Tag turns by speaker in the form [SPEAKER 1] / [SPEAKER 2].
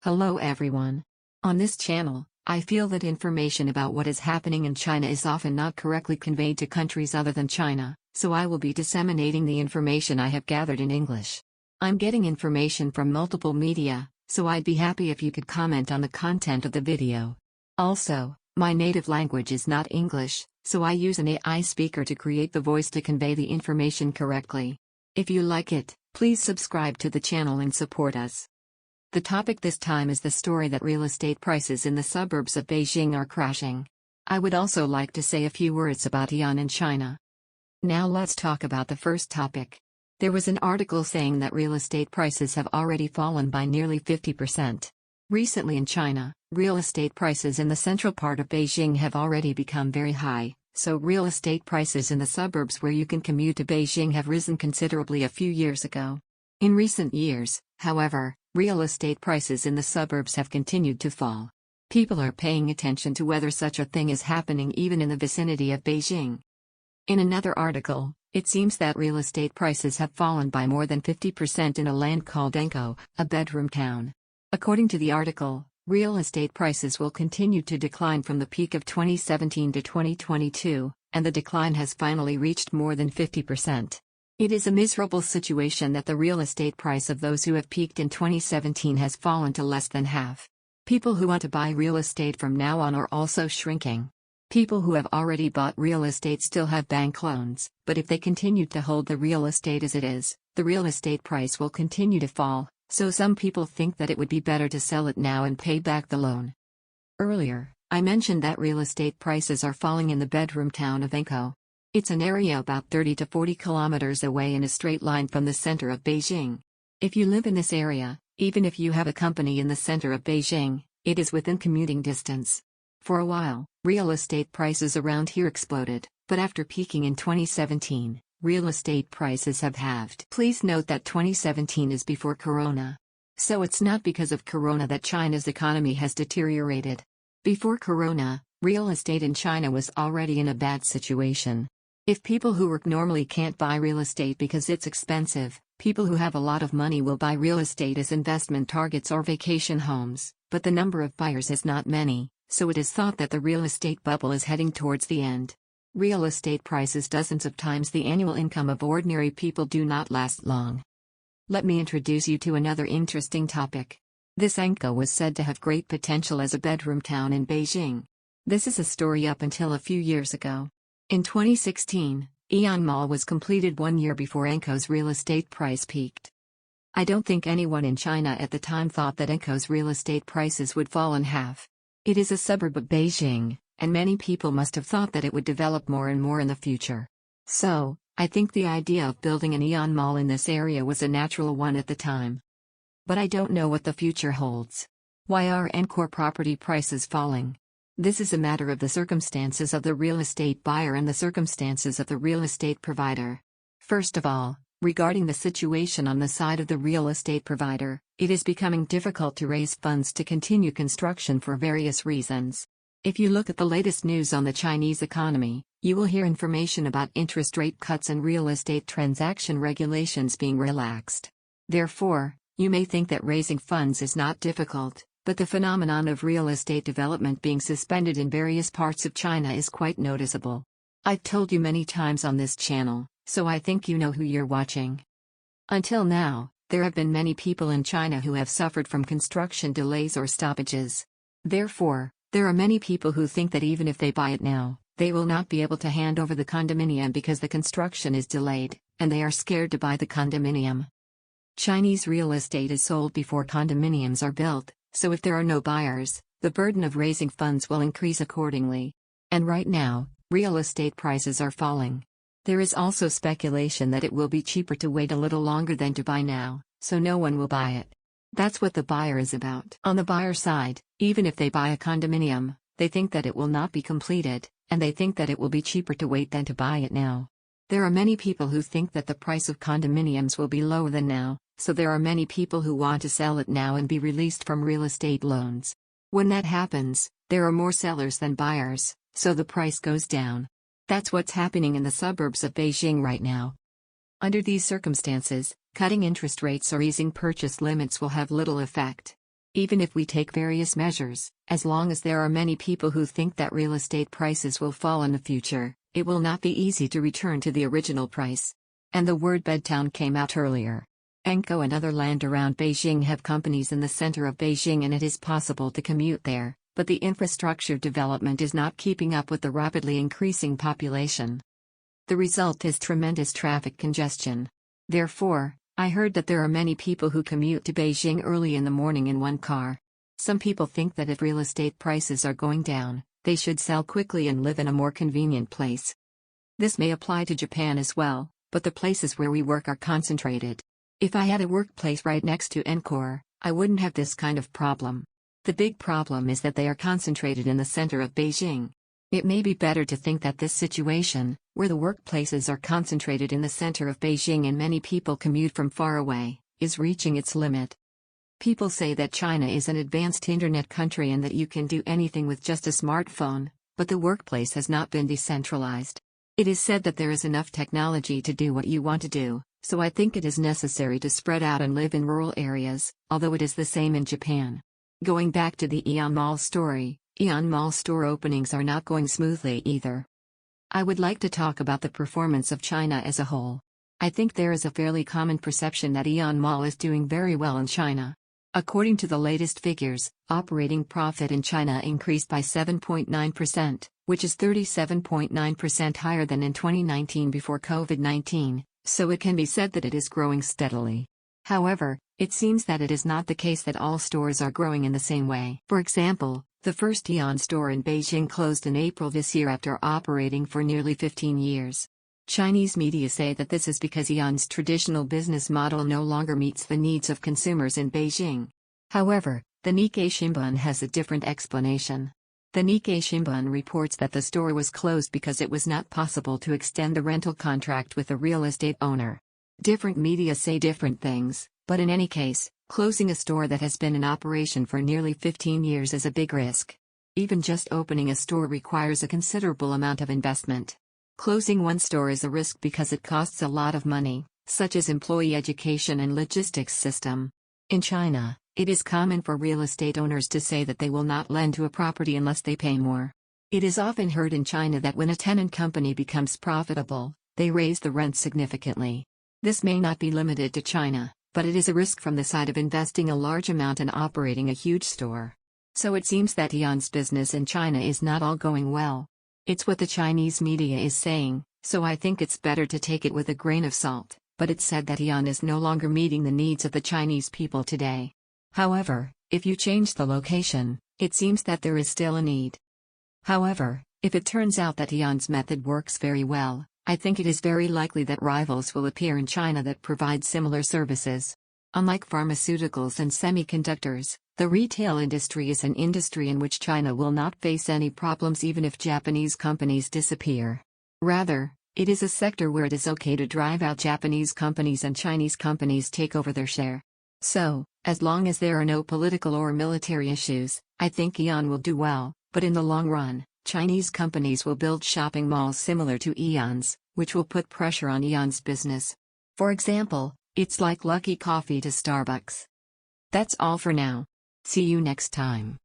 [SPEAKER 1] Hello everyone. On this channel, I feel that information about what is happening in China is often not correctly conveyed to countries other than China, so I will be disseminating the information I have gathered in English. I'm getting information from multiple media, so I'd be happy if you could comment on the content of the video. Also, my native language is not English, so I use an AI speaker to create the voice to convey the information correctly. If you like it, please subscribe to the channel and support us. The topic this time is the story that real estate prices in the suburbs of Beijing are crashing. I would also like to say a few words about Aeon in China. Now let's talk about the first topic. There was an article saying that real estate prices have already fallen by nearly 50%. Recently in China, real estate prices in the central part of Beijing have already become very high, so real estate prices in the suburbs where you can commute to Beijing have risen considerably a few years ago. In recent years, however, real estate prices in the suburbs have continued to fall. People are paying attention to whether such a thing is happening even in the vicinity of Beijing. In another article, it seems that real estate prices have fallen by more than 50% in a land called Enko, a bedroom town. According to the article, real estate prices will continue to decline from the peak of 2017 to 2022, and the decline has finally reached more than 50%. It is a miserable situation that the real estate price of those who have peaked in 2017 has fallen to less than half. People who want to buy real estate from now on are also shrinking. People who have already bought real estate still have bank loans, but if they continue to hold the real estate as it is, the real estate price will continue to fall, so some people think that it would be better to sell it now and pay back the loan. Earlier, I mentioned that real estate prices are falling in the bedroom town of Enko. It's an area about 30 to 40 kilometers away in a straight line from the center of Beijing. If you live in this area, even if you have a company in the center of Beijing, it is within commuting distance. For a while, real estate prices around here exploded, but after peaking in 2017, real estate prices have halved. Please note that 2017 is before Corona. So it's not because of Corona that China's economy has deteriorated. Before Corona, real estate in China was already in a bad situation. If people who work normally can't buy real estate because it's expensive, people who have a lot of money will buy real estate as investment targets or vacation homes, but the number of buyers is not many, so it is thought that the real estate bubble is heading towards the end. Real estate prices dozens of times the annual income of ordinary people do not last long. Let me introduce you to another interesting topic. This Enko was said to have great potential as a bedroom town in Beijing. This is a story up until a few years ago. In 2016, Aeon Mall was completed 1 year before Enko's real estate price peaked. I don't think anyone in China at the time thought that Enko's real estate prices would fall in half. It is a suburb of Beijing, and many people must have thought that it would develop more and more in the future. So, I think the idea of building an Aeon Mall in this area was a natural one at the time. But I don't know what the future holds. Why are Enko property prices falling? This is a matter of the circumstances of the real estate buyer and the circumstances of the real estate provider. First of all, regarding the situation on the side of the real estate provider, it is becoming difficult to raise funds to continue construction for various reasons. If you look at the latest news on the Chinese economy, you will hear information about interest rate cuts and real estate transaction regulations being relaxed. Therefore, you may think that raising funds is not difficult, but the phenomenon of real estate development being suspended in various parts of China is quite noticeable. I've told you many times on this channel, so I think you know who you're watching. Until now, there have been many people in China who have suffered from construction delays or stoppages. Therefore, there are many people who think that even if they buy it now, they will not be able to hand over the condominium because the construction is delayed, and they are scared to buy the condominium. Chinese real estate is sold before condominiums are built, so if there are no buyers, the burden of raising funds will increase accordingly. And right now, real estate prices are falling. There is also speculation that it will be cheaper to wait a little longer than to buy now, so no one will buy it. That's what the buyer is about. On the buyer side, even if they buy a condominium, they think that it will not be completed, and they think that it will be cheaper to wait than to buy it now. There are many people who think that the price of condominiums will be lower than now, so there are many people who want to sell it now and be released from real estate loans. When that happens, there are more sellers than buyers, so the price goes down. That's what's happening in the suburbs of Beijing right now. Under these circumstances, cutting interest rates or easing purchase limits will have little effect. Even if we take various measures, as long as there are many people who think that real estate prices will fall in the future, it will not be easy to return to the original price. And the word bedtown came out earlier. Enco and other land around Beijing have companies in the center of Beijing, and it is possible to commute there, but the infrastructure development is not keeping up with the rapidly increasing population. The result is tremendous traffic congestion. Therefore, I heard that there are many people who commute to Beijing early in the morning in one car. Some people think that if real estate prices are going down, they should sell quickly and live in a more convenient place. This may apply to Japan as well, but the places where we work are concentrated. If I had a workplace right next to Encore, I wouldn't have this kind of problem. The big problem is that they are concentrated in the center of Beijing. It may be better to think that this situation, where the workplaces are concentrated in the center of Beijing and many people commute from far away, is reaching its limit. People say that China is an advanced internet country and that you can do anything with just a smartphone, but the workplace has not been decentralized. It is said that there is enough technology to do what you want to do, so I think it is necessary to spread out and live in rural areas, although it is the same in Japan. Going back to the Aeon Mall story, Aeon Mall store openings are not going smoothly either. I would like to talk about the performance of China as a whole. I think there is a fairly common perception that Aeon Mall is doing very well in China. According to the latest figures, operating profit in China increased by 7.9%, which is 37.9% higher than in 2019 before COVID-19, so it can be said that it is growing steadily. However, it seems that it is not the case that all stores are growing in the same way. For example, the first Aeon store in Beijing closed in April this year after operating for nearly 15 years. Chinese media say that this is because Aeon's traditional business model no longer meets the needs of consumers in Beijing. However, the Nikkei Shimbun has a different explanation. The Nikkei Shimbun reports that the store was closed because it was not possible to extend the rental contract with the real estate owner. Different media say different things, but in any case, closing a store that has been in operation for nearly 15 years is a big risk. Even just opening a store requires a considerable amount of investment. Closing one store is a risk because it costs a lot of money, such as employee education and logistics system. In China, it is common for real estate owners to say that they will not lend to a property unless they pay more. It is often heard in China that when a tenant company becomes profitable, they raise the rent significantly. This may not be limited to China, but it is a risk from the side of investing a large amount and operating a huge store. So it seems that Aeon's business in China is not all going well. It's what the Chinese media is saying, so I think it's better to take it with a grain of salt, but it's said that Aeon is no longer meeting the needs of the Chinese people today. However, if you change the location, it seems that there is still a need. However, if it turns out that Aeon's method works very well, I think it is very likely that rivals will appear in China that provide similar services. Unlike pharmaceuticals and semiconductors, the retail industry is an industry in which China will not face any problems even if Japanese companies disappear. Rather, it is a sector where it is okay to drive out Japanese companies and Chinese companies take over their share. So, as long as there are no political or military issues, I think Aeon will do well, but in the long run, Chinese companies will build shopping malls similar to Aeon's, which will put pressure on Aeon's business. For example, it's like Lucky Coffee to Starbucks. That's all for now. See you next time.